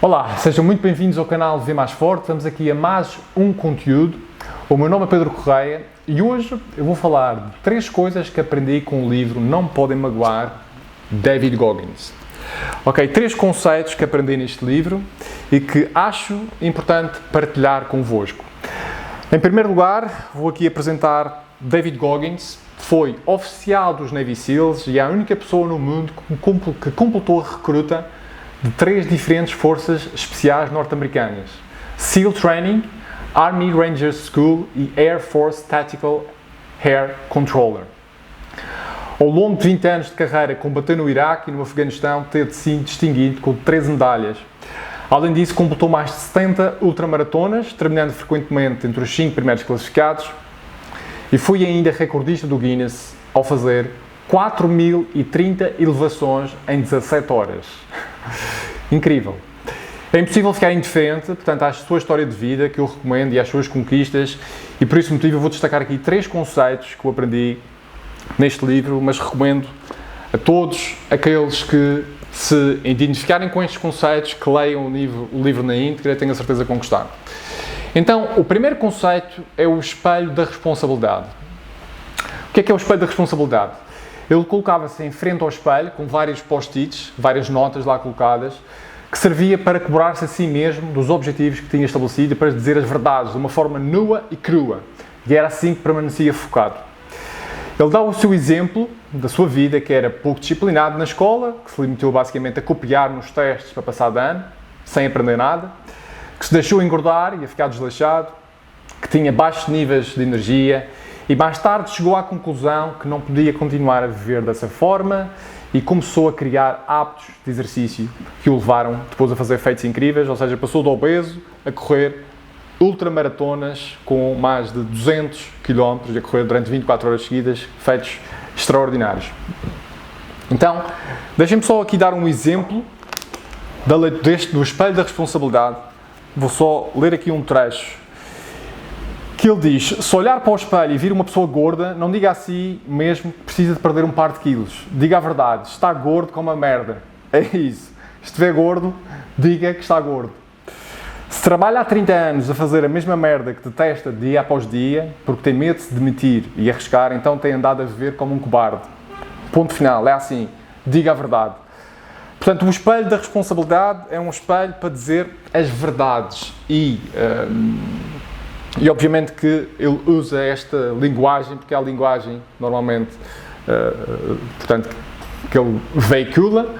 Olá, sejam muito bem-vindos ao canal Viver Mais Forte. Estamos aqui a mais um conteúdo. O meu nome é Pedro Correia e hoje eu vou falar de 3 coisas que aprendi com o livro Não Me Podem Magoar, David Goggins. Ok, 3 conceitos que aprendi neste livro e que acho importante partilhar convosco. Em primeiro lugar, vou aqui apresentar David Goggins. Foi oficial dos Navy SEALs e é a única pessoa no mundo que completou a recruta de 3 diferentes forças especiais norte-americanas: SEAL Training, Army Rangers School e Air Force Tactical Air Controller. Ao longo de 20 anos de carreira, combateu no Iraque e no Afeganistão, teve se distinguido com 13 medalhas. Além disso, completou mais de 70 ultramaratonas, terminando frequentemente entre os 5 primeiros classificados, e foi ainda recordista do Guinness ao fazer 4.030 elevações em 17 horas. Incrível! É impossível ficar indiferente, portanto, à sua história de vida, que eu recomendo, e às suas conquistas, e por esse motivo eu vou destacar aqui 3 conceitos que eu aprendi neste livro, mas recomendo a todos aqueles que se identificarem com estes conceitos, que leiam o livro na íntegra, tenho a certeza que vão gostar. Então, o primeiro conceito é o espelho da responsabilidade. O que é o espelho da responsabilidade? Ele colocava-se em frente ao espelho, com vários post-its, várias notas lá colocadas, que servia para cobrar-se a si mesmo dos objetivos que tinha estabelecido e para dizer as verdades de uma forma nua e crua. E era assim que permanecia focado. Ele dá o seu exemplo da sua vida, que era pouco disciplinado na escola, que se limitou basicamente a copiar nos testes para passar de ano, sem aprender nada, que se deixou engordar e a ficar desleixado, que tinha baixos níveis de energia e mais tarde chegou à conclusão que não podia continuar a viver dessa forma e começou a criar hábitos de exercício que o levaram depois a fazer feitos incríveis, ou seja, passou do obeso a correr ultramaratonas com mais de 200 km a correr durante 24 horas seguidas, feitos extraordinários. Então, deixem-me só aqui dar um exemplo do espelho da responsabilidade. Vou só ler aqui um trecho que ele diz: se olhar para o espelho e vir uma pessoa gorda, não diga a si mesmo que precisa de perder um par de quilos. Diga a verdade, está gordo como uma merda. É isso. Se estiver gordo, diga que está gordo. Se trabalha há 30 anos a fazer a mesma merda que detesta dia após dia, porque tem medo de se demitir e arriscar, então tem andado a viver como um cobarde. Ponto final. É assim. Diga a verdade. Portanto, o espelho da responsabilidade é um espelho para dizer as verdades e obviamente que ele usa esta linguagem, porque é a linguagem, normalmente, portanto, que ele veicula,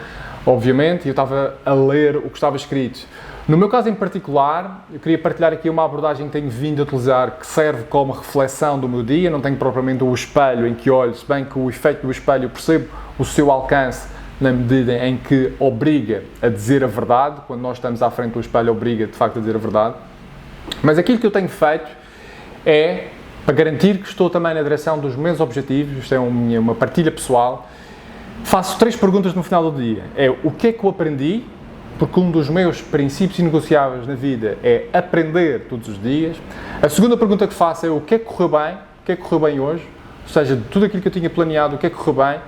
obviamente, e eu estava a ler o que estava escrito. No meu caso em particular, eu queria partilhar aqui uma abordagem que tenho vindo a utilizar, que serve como reflexão do meu dia. Não tenho propriamente o espelho em que olho, se bem que o efeito do espelho eu percebo o seu alcance na medida em que obriga a dizer a verdade. Quando nós estamos à frente do espelho, obriga, de facto, a dizer a verdade. Mas aquilo que eu tenho feito é, para garantir que estou também na direção dos meus objetivos, isto é uma partilha pessoal, faço 3 perguntas no final do dia. É o que é que eu aprendi, porque um dos meus princípios inegociáveis na vida é aprender todos os dias. A segunda pergunta que faço é o que é que correu bem, o que é que correu bem hoje, ou seja, de tudo aquilo que eu tinha planeado, o que é que correu bem,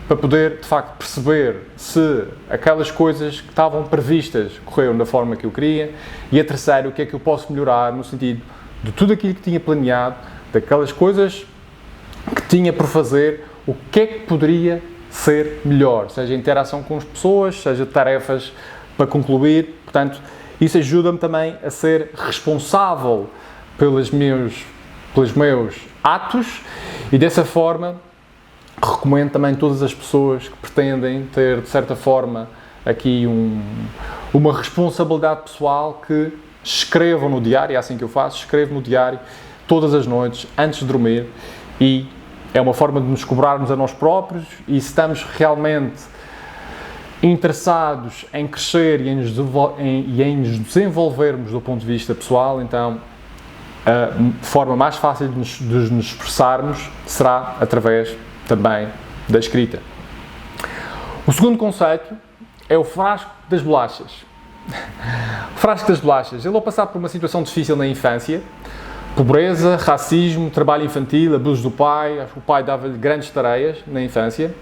para poder, de facto, perceber se aquelas coisas que estavam previstas correram da forma que eu queria. E a terceira, o que é que eu posso melhorar no sentido de tudo aquilo que tinha planeado, daquelas coisas que tinha por fazer, o que é que poderia ser melhor, seja interação com as pessoas, seja tarefas para concluir. Portanto, isso ajuda-me também a ser responsável pelos meus atos e dessa forma recomendo também todas as pessoas que pretendem ter, de certa forma, aqui uma responsabilidade pessoal, que escrevam no diário. É assim que eu faço, escrevo no diário todas as noites, antes de dormir, e é uma forma de nos cobrarmos a nós próprios, e se estamos realmente interessados em crescer e em nos desenvolvermos do ponto de vista pessoal, então a forma mais fácil de nos expressarmos será através também da escrita. O segundo conceito é o frasco das bolachas. O frasco das bolachas. Ele, ao passar por uma situação difícil na infância, pobreza, racismo, trabalho infantil, abuso do pai, o pai dava-lhe grandes tareias na infância,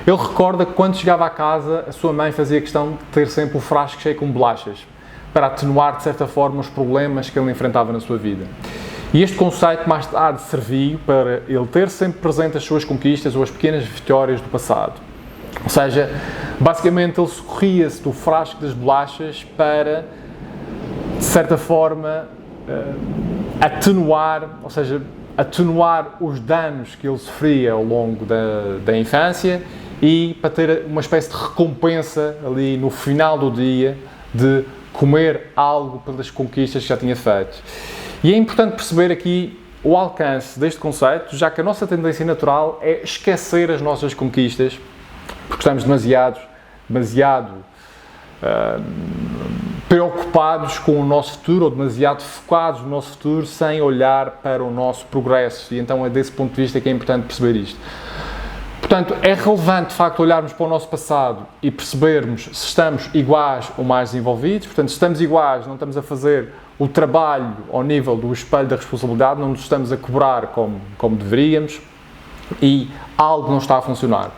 Ele recorda que quando chegava à casa, a sua mãe fazia questão de ter sempre o frasco cheio com bolachas. para atenuar, de certa forma, os problemas que ele enfrentava na sua vida. E este conceito mais tarde serviu para ele ter sempre presente as suas conquistas ou as pequenas vitórias do passado. Ou seja, basicamente ele socorria-se do frasco das bolachas para, de certa forma, atenuar os danos que ele sofria ao longo da infância e para ter uma espécie de recompensa ali no final do dia de comer algo pelas conquistas que já tinha feito. E é importante perceber aqui o alcance deste conceito, já que a nossa tendência natural é esquecer as nossas conquistas, porque estamos demasiado preocupados com o nosso futuro ou demasiado focados no nosso futuro sem olhar para o nosso progresso. E então é desse ponto de vista que é importante perceber isto. Portanto, é relevante de facto olharmos para o nosso passado e percebermos se estamos iguais ou mais desenvolvidos. Portanto, se estamos iguais, não estamos a fazer o trabalho ao nível do espelho da responsabilidade, não nos estamos a cobrar como deveríamos e algo não está a funcionar.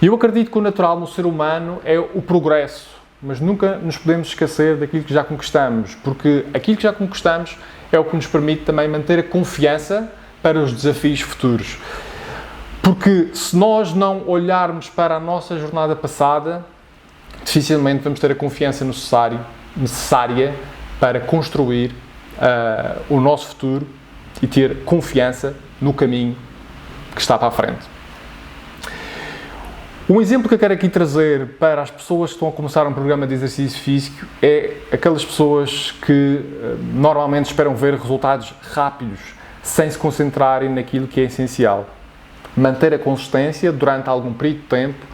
E eu acredito que o natural no ser humano é o progresso, mas nunca nos podemos esquecer daquilo que já conquistamos, porque aquilo que já conquistamos é o que nos permite também manter a confiança para os desafios futuros. Porque se nós não olharmos para a nossa jornada passada, dificilmente vamos ter a confiança necessária para construir o nosso futuro e ter confiança no caminho que está para a frente. Um exemplo que eu quero aqui trazer para as pessoas que estão a começar um programa de exercício físico é aquelas pessoas que normalmente esperam ver resultados rápidos, sem se concentrarem naquilo que é essencial. Manter a consistência durante algum período de tempo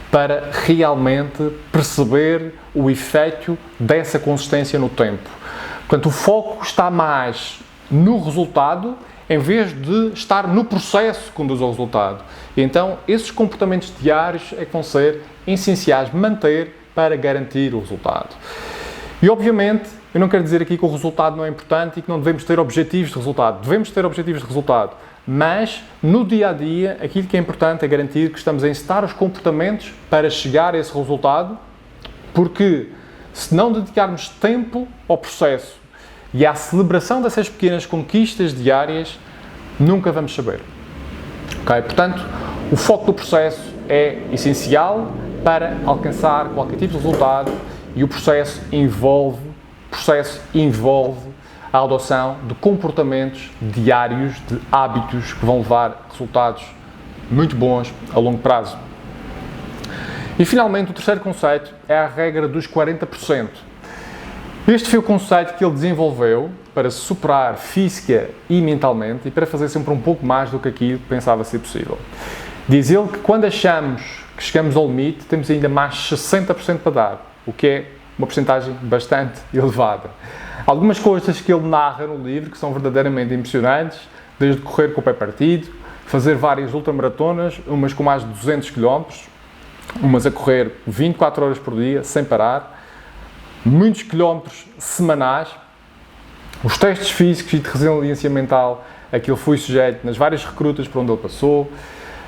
para realmente perceber o efeito dessa consistência no tempo. Portanto, o foco está mais no resultado em vez de estar no processo que conduz ao resultado. E então, esses comportamentos diários é que vão ser essenciais manter para garantir o resultado. E, obviamente, eu não quero dizer aqui que o resultado não é importante e que não devemos ter objetivos de resultado. Devemos ter objetivos de resultado. Mas, no dia-a-dia, aquilo que é importante é garantir que estamos a encetar os comportamentos para chegar a esse resultado, porque se não dedicarmos tempo ao processo e à celebração dessas pequenas conquistas diárias, nunca vamos saber. Okay? Portanto, o foco do processo é essencial para alcançar qualquer tipo de resultado e o processo envolve a adoção de comportamentos diários, de hábitos que vão levar resultados muito bons a longo prazo. E finalmente, o terceiro conceito é a regra dos 40%. Este foi o conceito que ele desenvolveu para se superar física e mentalmente e para fazer sempre um pouco mais do que aquilo que pensava ser possível. Diz ele que quando achamos que chegamos ao limite, temos ainda mais 60% para dar, o que é uma porcentagem bastante elevada. Algumas coisas que ele narra no livro que são verdadeiramente impressionantes, desde correr com o pé partido, fazer várias ultramaratonas, umas com mais de 200 km, umas a correr 24 horas por dia, sem parar, muitos quilómetros semanais, os testes físicos e de resiliência mental a que ele foi sujeito nas várias recrutas por onde ele passou,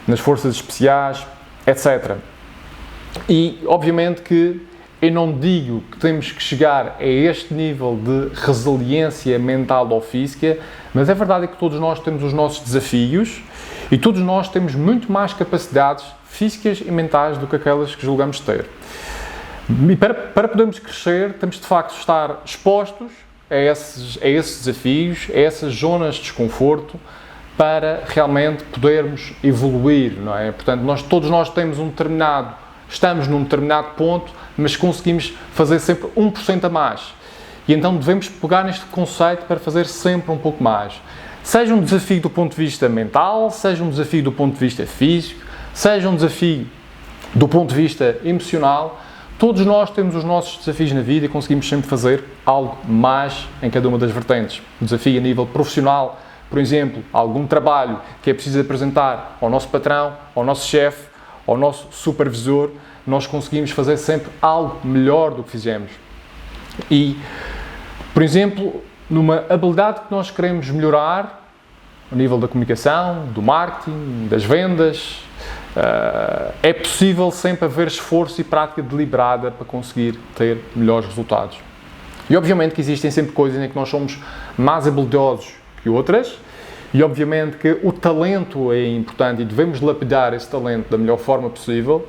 nas forças especiais, etc. E, obviamente, que eu não digo que temos que chegar a este nível de resiliência mental ou física, mas é verdade que todos nós temos os nossos desafios e todos nós temos muito mais capacidades físicas e mentais do que aquelas que julgamos ter. E para podermos crescer, temos de facto estar expostos a esses desafios, a essas zonas de desconforto, para realmente podermos evoluir, não é? Portanto, todos nós estamos num determinado ponto, mas conseguimos fazer sempre 1% a mais. E então devemos pegar neste conceito para fazer sempre um pouco mais. Seja um desafio do ponto de vista mental, seja um desafio do ponto de vista físico, seja um desafio do ponto de vista emocional, todos nós temos os nossos desafios na vida e conseguimos sempre fazer algo mais em cada uma das vertentes. Um desafio a nível profissional, por exemplo, algum trabalho que é preciso apresentar ao nosso patrão, ao nosso chefe, ao nosso supervisor, nós conseguimos fazer sempre algo melhor do que fizemos. E, por exemplo, numa habilidade que nós queremos melhorar, a nível da comunicação, do marketing, das vendas, é possível sempre haver esforço e prática deliberada para conseguir ter melhores resultados. E obviamente que existem sempre coisas em que nós somos mais habilidosos que outras, e obviamente que o talento é importante e devemos lapidar esse talento da melhor forma possível,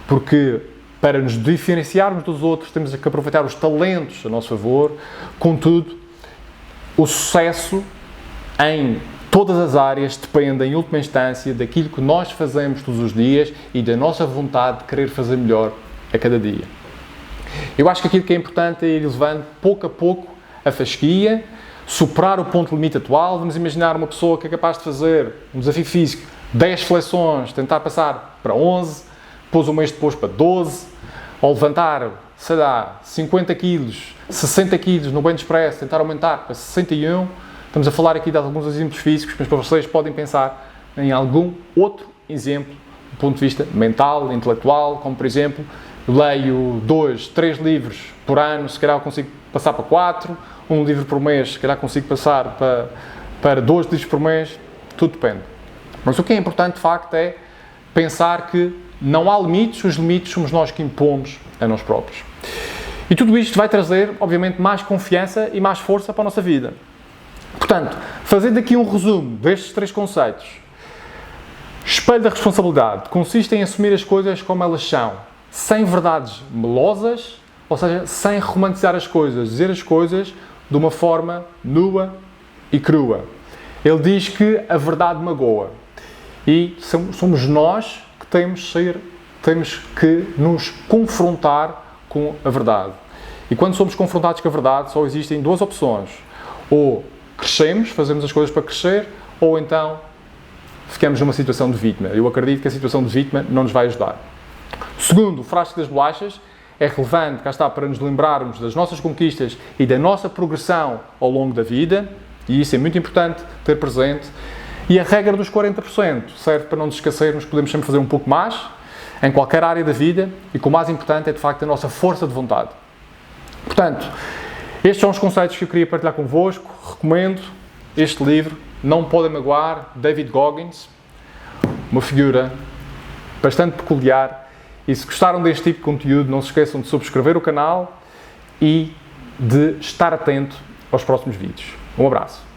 porque para nos diferenciarmos dos outros temos que aproveitar os talentos a nosso favor. Contudo, o sucesso em todas as áreas depende, em última instância, daquilo que nós fazemos todos os dias e da nossa vontade de querer fazer melhor a cada dia. Eu acho que aquilo que é importante é ir levando pouco a pouco a fasquia, superar o ponto limite atual. Vamos imaginar uma pessoa que é capaz de fazer um desafio físico, 10 flexões, tentar passar para 11, depois um mês depois para 12, ou levantar, sei lá, 50 kg, 60 kg no bench press, tentar aumentar para 61. Estamos a falar aqui de alguns exemplos físicos, mas para vocês podem pensar em algum outro exemplo do ponto de vista mental, intelectual, como por exemplo, leio 2, 3 livros por ano, se calhar consigo passar para 4, um livro por mês, se calhar consigo passar para 2 livros por mês, tudo depende. Mas o que é importante de facto é pensar que não há limites, os limites somos nós que impomos a nós próprios. E tudo isto vai trazer, obviamente, mais confiança e mais força para a nossa vida. Portanto, fazendo aqui um resumo destes 3 conceitos. Espelho da responsabilidade consiste em assumir as coisas como elas são, sem verdades melosas, ou seja, sem romantizar as coisas, dizer as coisas de uma forma nua e crua. Ele diz que a verdade magoa e somos nós que temos que nos confrontar com a verdade. E quando somos confrontados com a verdade, só existem 2 opções. Ou crescemos, fazemos as coisas para crescer, ou então ficamos numa situação de vítima. Eu acredito que a situação de vítima não nos vai ajudar. Segundo, o frasco das bolachas é relevante, cá está, para nos lembrarmos das nossas conquistas e da nossa progressão ao longo da vida, e isso é muito importante ter presente. E a regra dos 40% serve para não nos esquecermos que podemos sempre fazer um pouco mais, em qualquer área da vida, e que o mais importante é, de facto, a nossa força de vontade. Portanto, estes são os conceitos que eu queria partilhar convosco. Recomendo este livro, Não Podem Magoar, David Goggins, uma figura bastante peculiar. E se gostaram deste tipo de conteúdo, não se esqueçam de subscrever o canal e de estar atento aos próximos vídeos. Um abraço.